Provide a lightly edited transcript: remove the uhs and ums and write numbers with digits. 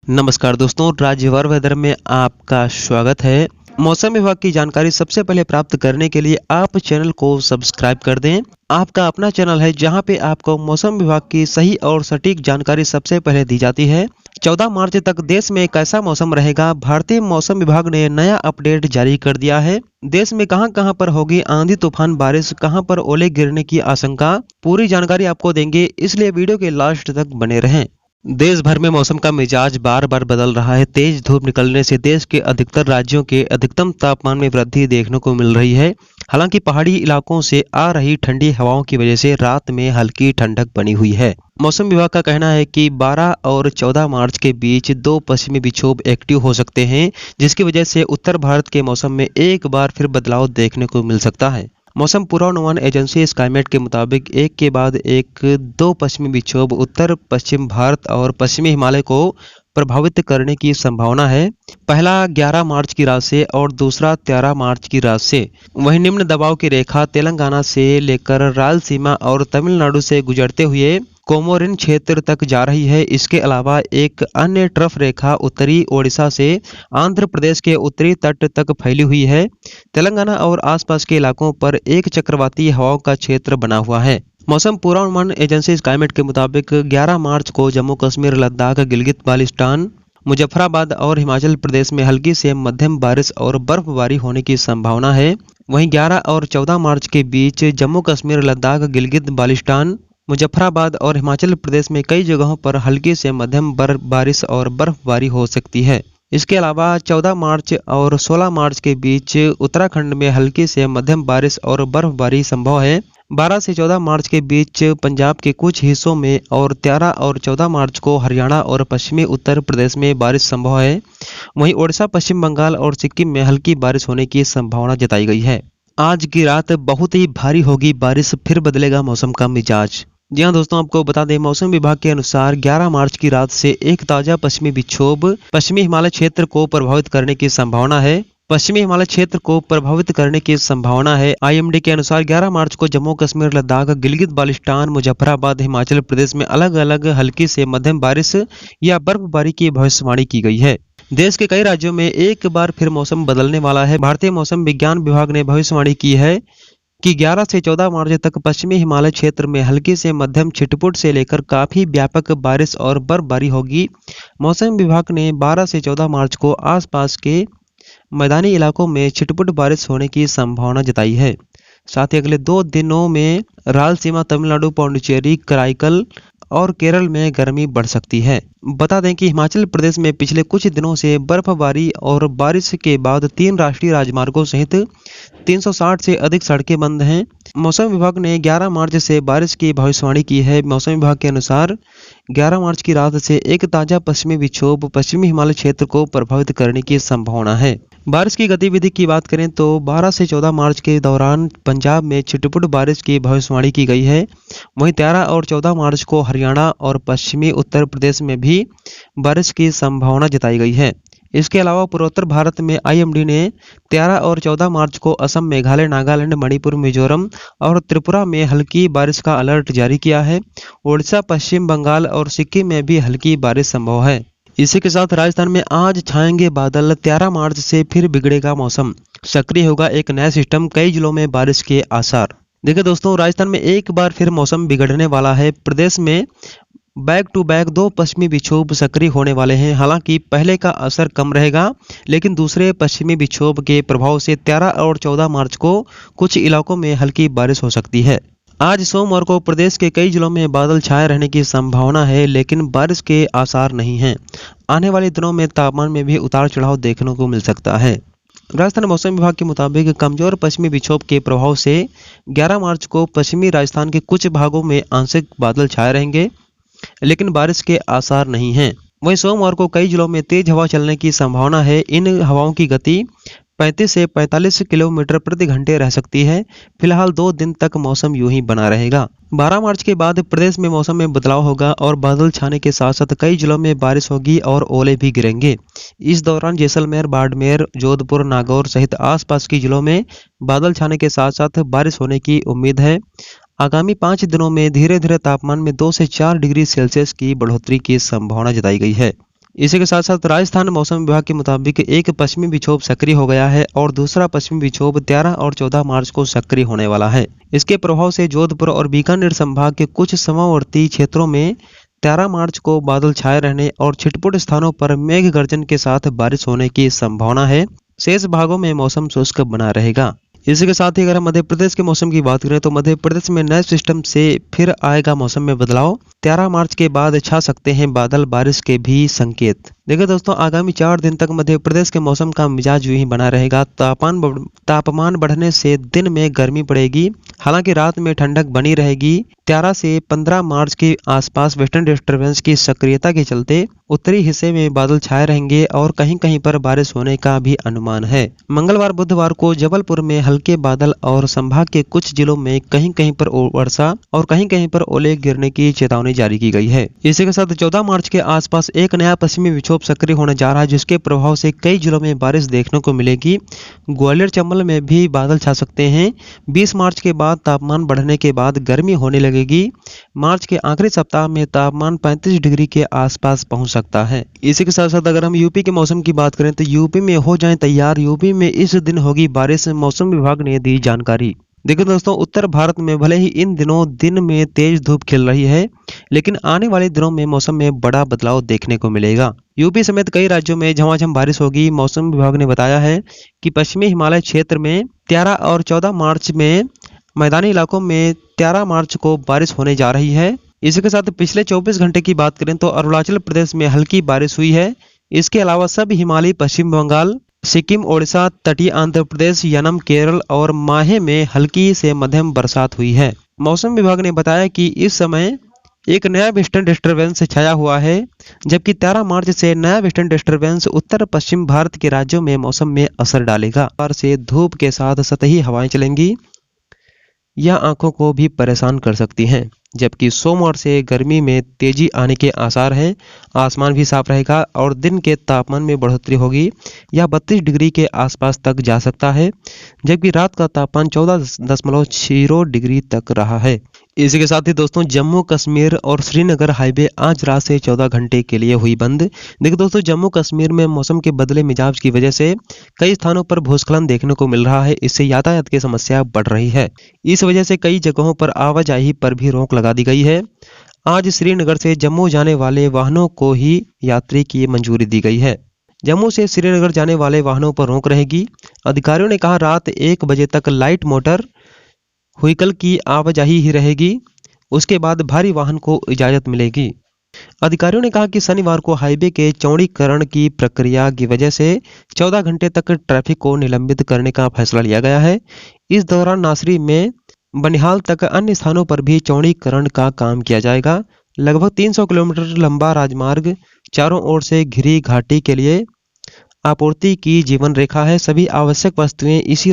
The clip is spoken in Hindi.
नमस्कार दोस्तों, राज्यवार वेदर में आपका स्वागत है। मौसम विभाग की जानकारी सबसे पहले प्राप्त करने के लिए आप चैनल को सब्सक्राइब कर दें। आपका अपना चैनल है जहां पे आपको मौसम विभाग की सही और सटीक जानकारी सबसे पहले दी जाती है। 14 मार्च तक देश में कैसा मौसम रहेगा, भारतीय मौसम विभाग ने नया अपडेट जारी कर दिया है। देश में कहां-कहां पर होगी आंधी तूफान बारिश, कहां पर ओले गिरने की आशंका, पूरी जानकारी आपको देंगे, इसलिए वीडियो के लास्ट तक बने रहें। देश भर में मौसम का मिजाज बार बार बदल रहा है। तेज धूप निकलने से देश के अधिकतर राज्यों के अधिकतम तापमान में वृद्धि देखने को मिल रही है। हालांकि पहाड़ी इलाकों से आ रही ठंडी हवाओं की वजह से रात में हल्की ठंडक बनी हुई है। मौसम विभाग का कहना है कि 12 और 14 मार्च के बीच 2 पश्चिमी विक्षोभ एक्टिव हो सकते हैं, जिसकी वजह से उत्तर भारत के मौसम में एक बार फिर बदलाव देखने को मिल सकता है। मौसम पूर्वानुमान एजेंसी स्काईमेट के मुताबिक एक के बाद एक 2 पश्चिमी विक्षोभ उत्तर पश्चिम भारत और पश्चिमी हिमालय को प्रभावित करने की संभावना है। पहला 11 मार्च की रात से और दूसरा 13 मार्च की रात से। वहीं निम्न दबाव की रेखा तेलंगाना से लेकर रायलसीमा और तमिलनाडु से गुजरते हुए कोमोरिन क्षेत्र तक जा रही है। इसके अलावा एक अन्य ट्रफ रेखा उत्तरी ओडिशा से आंध्र प्रदेश के उत्तरी तट तक फैली हुई है। तेलंगाना और आसपास के इलाकों पर एक चक्रवाती हवाओं का क्षेत्र बना हुआ है। मौसम पूर्वानुमान एजेंसी स्काईमेट के मुताबिक 11 मार्च को जम्मू कश्मीर, लद्दाख, गिलगित बाल्टिस्तान, मुजफ्फराबाद और हिमाचल प्रदेश में हल्की से मध्यम बारिश और बर्फबारी होने की संभावना है। वहीं 11 और 14 मार्च के बीच जम्मू कश्मीर, लद्दाख, गिलगित बाल्टिस्तान, मुजफ्फराबाद और हिमाचल प्रदेश में कई जगहों पर हल्की से मध्यम बारिश और बर्फबारी हो सकती है। इसके अलावा 14 मार्च और 16 मार्च के बीच उत्तराखंड में हल्की से मध्यम बारिश और बर्फबारी संभव है। 12 से 14 मार्च के बीच पंजाब के कुछ हिस्सों में और 13 और 14 मार्च को हरियाणा और पश्चिमी उत्तर प्रदेश में बारिश संभव है। वहीं ओडिशा, पश्चिम बंगाल और सिक्किम में हल्की बारिश होने की संभावना जताई गई है। आज की रात बहुत ही भारी होगी बारिश, फिर बदलेगा मौसम का मिजाज। जी हाँ दोस्तों, आपको बता दें मौसम विभाग के अनुसार 11 मार्च की रात से एक ताजा पश्चिमी विक्षोभ पश्चिमी हिमालय क्षेत्र को प्रभावित करने की संभावना है। पश्चिमी हिमालय क्षेत्र को प्रभावित करने की संभावना है। आईएमडी के अनुसार 11 मार्च को जम्मू कश्मीर, लद्दाख, गिलगित बाल्टिस्तान, मुजफ्फराबाद, हिमाचल प्रदेश में अलग अलग हल्की से मध्यम बारिश या बर्फबारी की भविष्यवाणी की गई है। देश के कई राज्यों में एक बार फिर मौसम बदलने वाला है। भारतीय मौसम विज्ञान विभाग ने भविष्यवाणी की है कि 11 से 14 मार्च तक पश्चिमी हिमालय क्षेत्र में हल्की से मध्यम छिटपुट से लेकर काफी व्यापक बारिश और बर्फबारी होगी। मौसम विभाग ने 12 से 14 मार्च को आसपास के मैदानी इलाकों में छिटपुट बारिश होने की संभावना जताई है। साथ ही अगले 2 दिनों में रायलसीमा, तमिलनाडु, पौंडीचेरी, कराईकल और केरल में गर्मी बढ़ सकती है। बता दें कि हिमाचल प्रदेश में पिछले कुछ दिनों से बर्फबारी और बारिश के बाद 3 राष्ट्रीय राजमार्गों सहित 360 से अधिक सड़कें बंद हैं। मौसम विभाग ने 11 मार्च से बारिश की भविष्यवाणी की है। मौसम विभाग के अनुसार 11 मार्च की रात से एक ताजा पश्चिमी विक्षोभ पश्चिमी हिमालय क्षेत्र को प्रभावित करने की संभावना है। बारिश की गतिविधि की बात करें तो 12 से 14 मार्च के दौरान पंजाब में छिटपुट बारिश की भविष्यवाणी की गई है। वहीं 13 और 14 मार्च को हरियाणा और पश्चिमी उत्तर प्रदेश में भी बारिश की संभावना जताई गई है। इसके अलावा पूर्वोत्तर भारत में आईएमडी ने 13 और 14 मार्च को असम, मेघालय, नागालैंड, मणिपुर, मिजोरम और त्रिपुरा में हल्की बारिश का अलर्ट जारी किया है। ओडिशा, पश्चिम बंगाल और सिक्किम में भी हल्की बारिश संभव है। इसी के साथ राजस्थान में आज छाएंगे बादल। 13 मार्च से फिर बिगड़ेगा मौसम, सक्रिय होगा एक नया सिस्टम, कई जिलों में बारिश के आसार। देखिए दोस्तों, राजस्थान में एक बार फिर मौसम बिगड़ने वाला है। प्रदेश में बैक टू बैक 2 पश्चिमी विक्षोभ सक्रिय होने वाले हैं। हालांकि पहले का असर कम रहेगा, लेकिन दूसरे पश्चिमी विक्षोभ के प्रभाव से 13 और 14 मार्च को कुछ इलाकों में हल्की बारिश हो सकती है। आज सोमवार को प्रदेश के कई जिलों में बादल छाए रहने की संभावना है, लेकिन बारिश के आसार नहीं हैं। आने वाले दिनों में तापमान में भी उतार चढ़ाव देखने को मिल सकता है। राजस्थान मौसम विभाग के मुताबिक कमजोर पश्चिमी विक्षोभ के प्रभाव से 11 मार्च को पश्चिमी राजस्थान के कुछ भागों में आंशिक बादल छाए रहेंगे, लेकिन बारिश के आसार नहीं हैं। वहीं सोमवार को कई जिलों में तेज हवा चलने की संभावना है। इन हवाओं की गति 35 से 45 किलोमीटर प्रति घंटे रह सकती है। फिलहाल 2 दिन तक मौसम यूं ही बना रहेगा। 12 मार्च के बाद प्रदेश में मौसम में बदलाव होगा और बादल छाने के साथ साथ कई जिलों में बारिश होगी और ओले भी गिरेंगे। इस दौरान जैसलमेर, बाड़मेर, जोधपुर, नागौर सहित आसपास के जिलों में बादल छाने के साथ साथ बारिश होने की उम्मीद है। आगामी 5 दिनों में धीरे धीरे तापमान में 2 से 4 डिग्री सेल्सियस की बढ़ोतरी की संभावना जताई गई है। इसी के साथ साथ राजस्थान मौसम विभाग के मुताबिक एक पश्चिमी विक्षोभ सक्रिय हो गया है और दूसरा पश्चिमी विक्षोभ 13 और 14 मार्च को सक्रिय होने वाला है। इसके प्रभाव से जोधपुर और बीकानेर संभाग के कुछ सीमावर्ती क्षेत्रों में 13 मार्च को बादल छाए रहने और छिटपुट स्थानों पर मेघ गर्जन के साथ बारिश होने की संभावना है। शेष भागों में मौसम शुष्क बना रहेगा। इसी के साथ ही अगर हम मध्य प्रदेश के मौसम की बात करें तो मध्य प्रदेश में नए सिस्टम से फिर आएगा मौसम में बदलाव। 13 मार्च के बाद छा सकते हैं बादल, बारिश के भी संकेत। देखिए दोस्तों, आगामी 4 दिन तक मध्य प्रदेश के मौसम का मिजाज यूं ही बना रहेगा। तापमान बढ़ने से दिन में गर्मी पड़ेगी, हालांकि रात में ठंडक बनी रहेगी। 13 से 15 मार्च के आसपास वेस्टर्न डिस्टर्बेंस की सक्रियता के चलते उत्तरी हिस्से में बादल छाए रहेंगे और कहीं कहीं पर बारिश होने का भी अनुमान है। मंगलवार बुधवार को जबलपुर में हल्के बादल और संभाग के कुछ जिलों में कहीं कहीं पर वर्षा और कहीं कहीं पर ओले गिरने की चेतावनी जारी की गई है। इसी के साथ 14 मार्च के आसपास एक नया पश्चिमी विक्षोभ सक्रिय होने जा रहा है, जिसके प्रभाव से कई जिलों में बारिश देखने को मिलेगी। ग्वालियर चंबल में भी बादल छा सकते हैं। 20 मार्च के बाद तापमान बढ़ने के बाद गर्मी होने लगेगी। मार्च के आखिरी सप्ताह में तापमान 35 डिग्री के आसपास पहुंच सकता है। इसी के साथ साथ अगर हम यूपी के मौसम की बात करें तो यूपी में हो जाएं तैयार, यूपी में इस दिन होगी बारिश, मौसम विभाग ने दी जानकारी। देखो दोस्तों, उत्तर भारत में भले ही इन दिनों दिन में तेज धूप खिल रही है, लेकिन आने वाले दिनों में मौसम में बड़ा बदलाव देखने को मिलेगा। यूपी समेत कई राज्यों में झमाझम बारिश होगी। मौसम विभाग ने बताया है कि पश्चिमी हिमालय क्षेत्र में 13 और 14 मार्च में, मैदानी इलाकों में 13 मार्च को बारिश होने जा रही है। इसी के साथ पिछले 24 घंटे की बात करें तो अरुणाचल प्रदेश में हल्की बारिश हुई है। इसके अलावा सब हिमालयी पश्चिम बंगाल, सिक्किम, ओडिशा, तटीय आंध्र प्रदेश, यनम, केरल और माहे में हल्की से मध्यम बरसात हुई है। मौसम विभाग ने बताया कि इस समय एक नया वेस्टर्न डिस्टर्बेंस छाया हुआ है, जबकि 13 मार्च से नया वेस्टर्न डिस्टर्बेंस उत्तर पश्चिम भारत के राज्यों में मौसम में असर डालेगा। से धूप के साथ सतही हवाएं चलेंगी, यह आंखों को भी परेशान कर सकती हैं, जबकि सोमवार से गर्मी में तेजी आने के आसार हैं। आसमान भी साफ रहेगा और दिन के तापमान में बढ़ोतरी होगी। यह 32 डिग्री के आसपास तक जा सकता है, जबकि रात का तापमान 14.0 डिग्री तक रहा है। इसी के साथ ही दोस्तों, जम्मू कश्मीर और श्रीनगर हाईवे आज रात से 14 घंटे के लिए हुई बंद। देखिए दोस्तों, जम्मू कश्मीर में मौसम के बदले मिजाज की वजह से कई स्थानों पर भूस्खलन देखने को मिल रहा है। इससे यातायात की समस्या बढ़ रही है। इस वजह से कई जगहों पर आवाजाही पर भी रोक लगा दी गई है। आज श्रीनगर से जम्मू जाने वाले वाहनों को ही यात्री की मंजूरी दी गई है। जम्मू से श्रीनगर जाने वाले वाहनों पर रोक रहेगी। अधिकारियों ने कहा रात 1 बजे तक लाइट मोटर व्हीकल की आवाजाही ही रहेगी, उसके बाद भारी वाहन को इजाजत मिलेगी। अधिकारियों ने कहा कि शनिवार को हाईवे के चौड़ीकरण की प्रक्रिया की वजह से 14 घंटे तक ट्रैफिक को निलंबित करने का फैसला लिया गया है। इस दौरान नासरी में बनिहाल तक अन्य स्थानों पर भी चौड़ीकरण का काम किया जाएगा। लगभग 300 किलोमीटर लंबा राजमार्ग चारों ओर से घिरी घाटी के लिए आपूर्ति की जीवन रेखा है। सभी आवश्यक वस्तुएं इसी